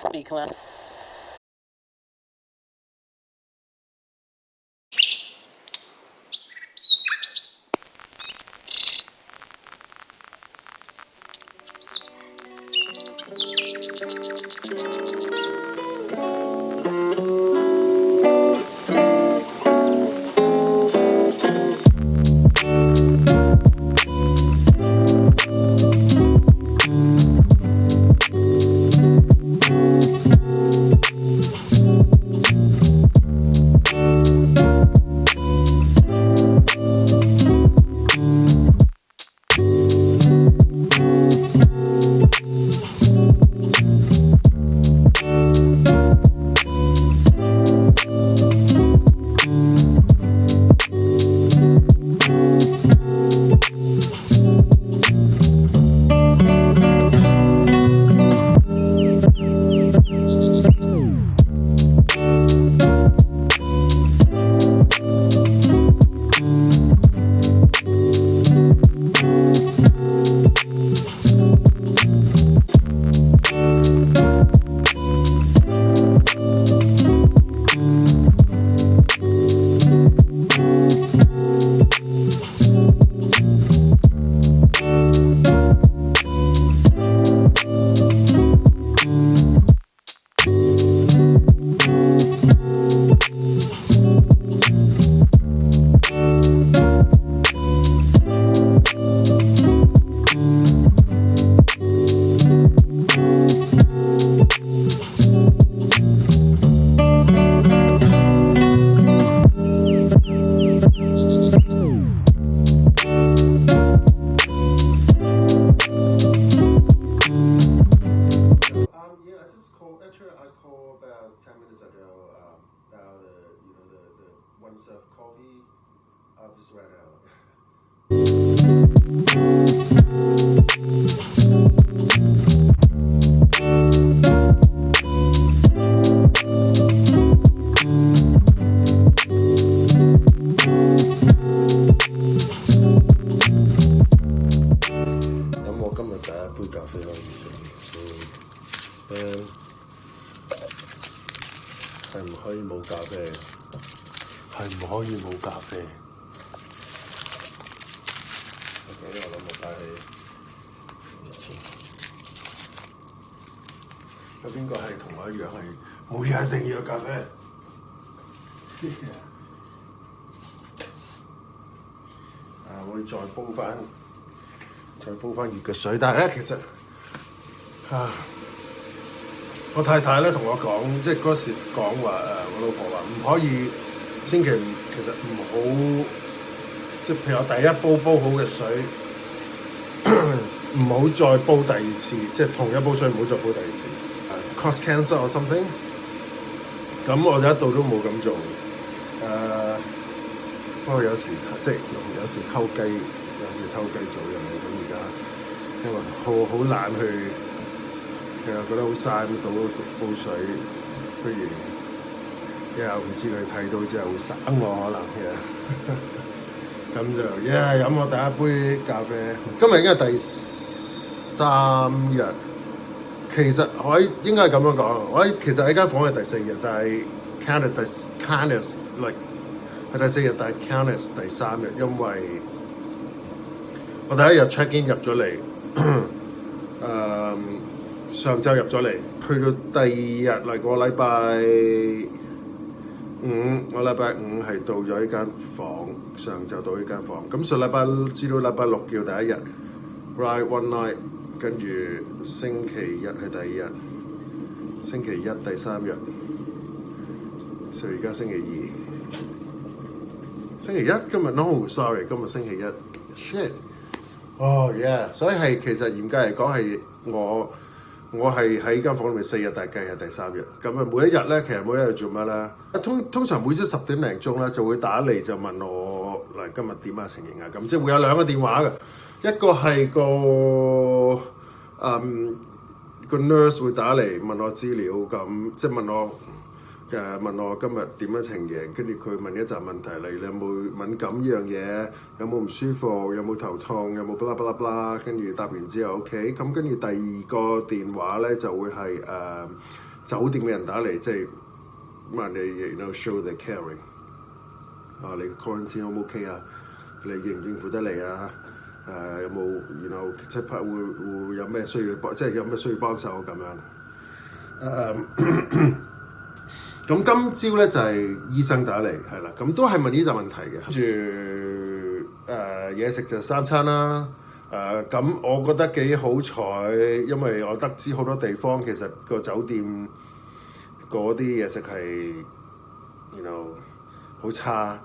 speak loud. I called about 10 minutes ago about the one serve coffee. Just ran out. 咁我今日第一杯咖啡可以做，係唔可以冇咖啡？係唔可以冇咖啡？OK， 我諗我擺起先。有邊個係同我一樣係每日一定要有咖啡？我會再煲翻熱嘅水，但係咧其實我太太咧同我講，即係嗰時講話我老婆話唔可以，千祈其實唔好，即係譬如我第一煲煲好嘅水，唔好再煲第二次，即係同一煲水唔好再煲第二次，cause cancer or something。咁我就一度都冇咁做。不過有時即係有時偷雞做嘢咁而家，因為好懶去，其實覺得好嘥咁倒煲水，不如唔知佢睇到之後會省我可能嘅，咁就飲我第一杯咖啡。今日已經係第3日，其實我應該係咁樣講，我其實喺間房係第4日，但係 counted like。係第4日，但係 count as 第3日，因為我第一日 check in 入咗嚟，上晝入咗嚟，去到第2日嚟個禮拜5，我禮拜5係到咗呢間房，上晝到呢間房，咁上禮拜至到禮拜6叫第一日 ，ride one night， 跟住星期日係第2日，星期1第3日，所以而家星期2。星期1今日 no，sorry， 今日星期1 shit， yeah， 所以係其實嚴格嚟講係我係喺間房裏面4日，但係計係第3日。咁每一日咧，其實每一日做乜咧？通常每朝10點零鐘咧就會打嚟就問我嗱今日點啊情形啊咁，即係會有2個電話嘅，一個係個 nurse 會打嚟問我資料咁，即係問我今日點樣情形，跟住佢問一陣問題嚟，你有冇敏感呢樣嘢，有冇唔舒服，有冇頭痛，有冇巴拉巴拉巴拉，跟住答完之後 OK， 咁跟住第2個電話咧就會係酒店嘅人打嚟，即係問你show the caring 你 quarantine O 唔 OK 啊？你應付得嚟啊？有冇即係會有咩需要幫，即係有咩需要幫手咁樣。咁今朝咧就係醫生打嚟，係啦，咁都係問呢個問題嘅。跟住嘢食就3餐啦。咁我覺得幾好彩，因為我得知好多地方其實個酒店嗰啲嘢食係好差。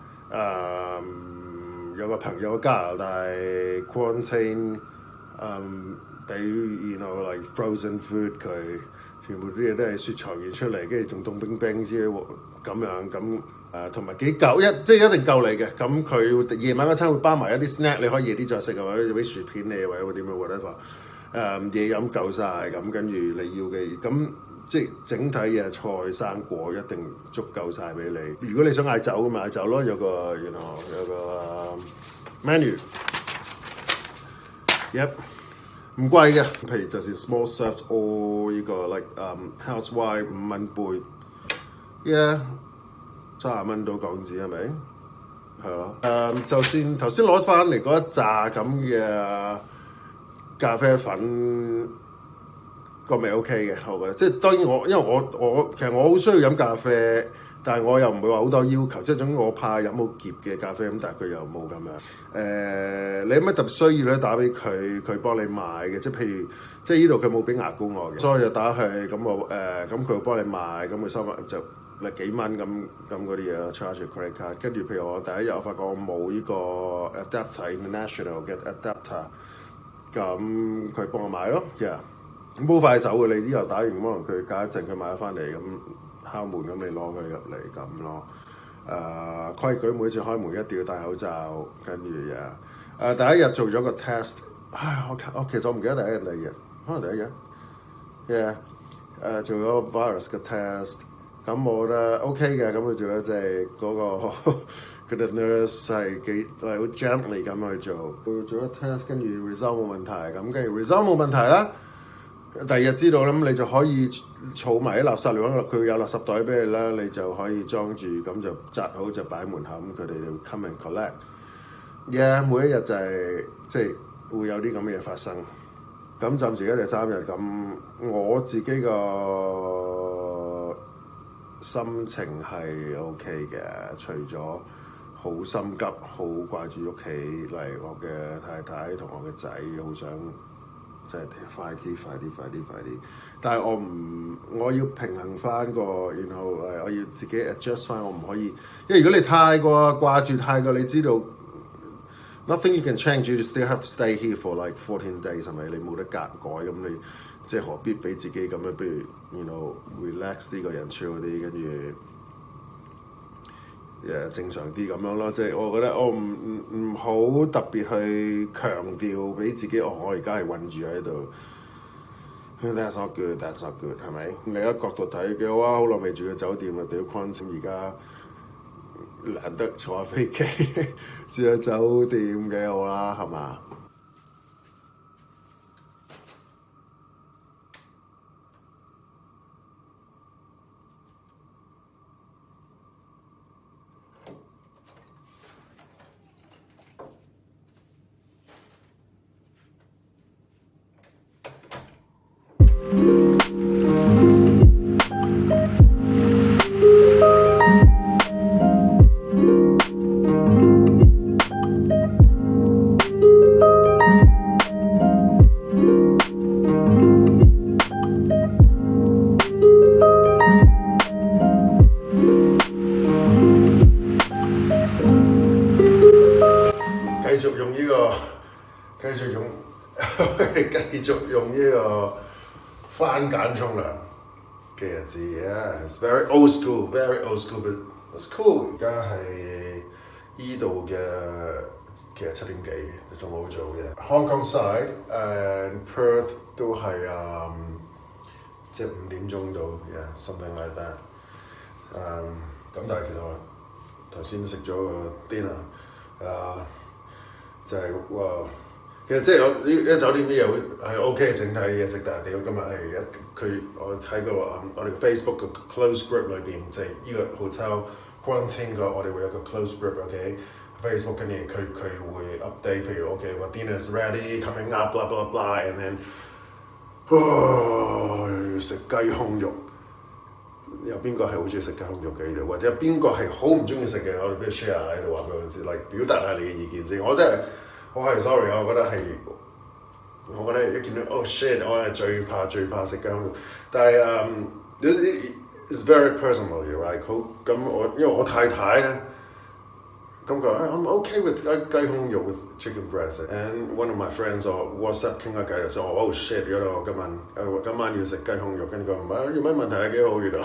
有個朋友加拿大 quarantine，俾like frozen food 佢，全部啲嘢都係雪藏完出嚟，跟住仲凍冰冰之類咁樣咁。同埋幾夠即係一定夠你嘅。咁佢夜晚嗰餐會包埋一啲 snack，你可以夜啲再食，或者俾薯片你，或者點樣 whatever。嘢飲夠晒，咁跟住你要嘅咁。即係整體嘅菜生果一定足夠晒俾你。如果你想嗌酒咁咪嗌酒咯，有個menu， 唔貴嘅。譬如就算 small serves or 呢個 like house wine 5蚊杯，30蚊到港紙係咪？係咯。就算頭先攞翻嚟嗰一紮咁嘅咖啡粉。個味 OK 嘅，我覺得即係當然因為我其實我好需要飲咖啡，但係我又唔會話好多要求，即係總之我怕飲好澀嘅咖啡咁，但係佢又冇咁樣。你有乜特別需要咧？打俾佢，佢幫你買嘅，即係譬如即係呢度佢冇俾牙膏我嘅，所以就打去咁我咁佢會幫你買，咁佢收翻就幾蚊咁嗰啲嘢咯 ，charge credit card。跟住譬如我第一日我發覺我冇呢個 adapter international 嘅 adapter， 咁佢幫我買咯咁好快手嘅，你呢度打完可能佢隔一陣佢買咗翻嚟，咁敲門咁你攞佢入嚟咁咯。規矩每次開門一定要戴口罩，跟住第一日做咗個 test， 我其實我唔記得第一日第二日，可能第一日做咗 virus 嘅 test， 咁我覺得 OK 嘅，咁佢做咗即係嗰個佢哋 nurse 係幾好 gently 咁去做，佢做咗 test 跟住 result 冇問題，咁跟住 result 冇問題啦。第二日知道咁你就可以儲埋啲垃圾嚟，佢有垃圾袋俾你啦，你就可以裝住，咁就紮好就擺喺門口，咁佢哋就 come and collect。每一日就係即係會有啲咁嘅嘢發生。咁暫時第3日，咁我自己個心情係 OK 嘅，除咗好心急、好掛住屋企嚟，我嘅太太同我嘅仔好想。即係快啲！但係我要平衡翻個，然後我要自己 adjust 翻，我唔可以，因為如果你太過掛住太過，你知道 nothing you can change， you still have to stay here for like 14 days 係咪？你冇得改，咁你即係何必俾自己咁樣？不如relax 啲個人 chill 啲，跟住正常啲咁樣咯。即係我覺得我唔好特別去強調俾自己，我而家係韞住喺度。That's not good， that's not good， 係咪？另一角度睇幾好啊！好耐未住嘅酒店啊，屌 quarantine 而家難得坐飛機住喺酒店幾好啦，係嘛？繼續用呢個番梘沖涼嘅日子，It's very old school，very old school，but it's cool。而家係依度嘅其實7點幾，仲好早嘅。Hong Kong side and Perth 都係即係5點鐘到，something like that。咁但係其實我頭先食咗個 dinner，就係其實即係有酒店啲嘢係 OK 整體啲嘢食，但係屌今日係我睇過我哋 Facebook 嘅 close group 裏邊，即係呢個 hotel quarantine 我哋會有個 close group，OK、Facebook 跟住佢會 update，譬如 OK 話 dinner's ready coming up blah blah blah and then 食雞胸肉。有邊個係好中意食雞胸肉嘅呢度，或者邊個係好唔中意食嘅，我哋俾佢 share 喺度話俾我知，表達下你嘅意見先。我係 sorry，我覺得一見到 oh shit， 我係最怕食雞胸肉。但係it's very personal，right？ 咁因為我太太咧，咁佢話I'm okay with 雞胸肉 with chicken breast。And one of my friends 我 WhatsApp 傾下偈就話 oh shit， 原來我今晚要食雞胸肉，跟住佢話唔係有咩問題啊，幾好原來。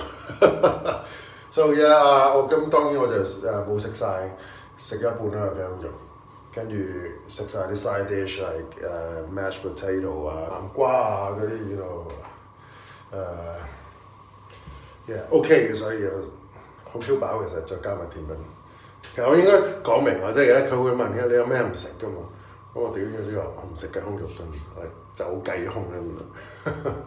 So yeah， 我咁當然我就冇食晒，食一半啦雞胸肉。跟住食晒啲 side dish like mashed potato 南瓜嗰啲，OK 嘅，所以好 Q 飽其實，再加埋甜品。其實我應該講明即係咧佢會問你有咩唔食㗎嘛，咁我屌咗之後我唔食雞胸肉，真係走雞胸啦。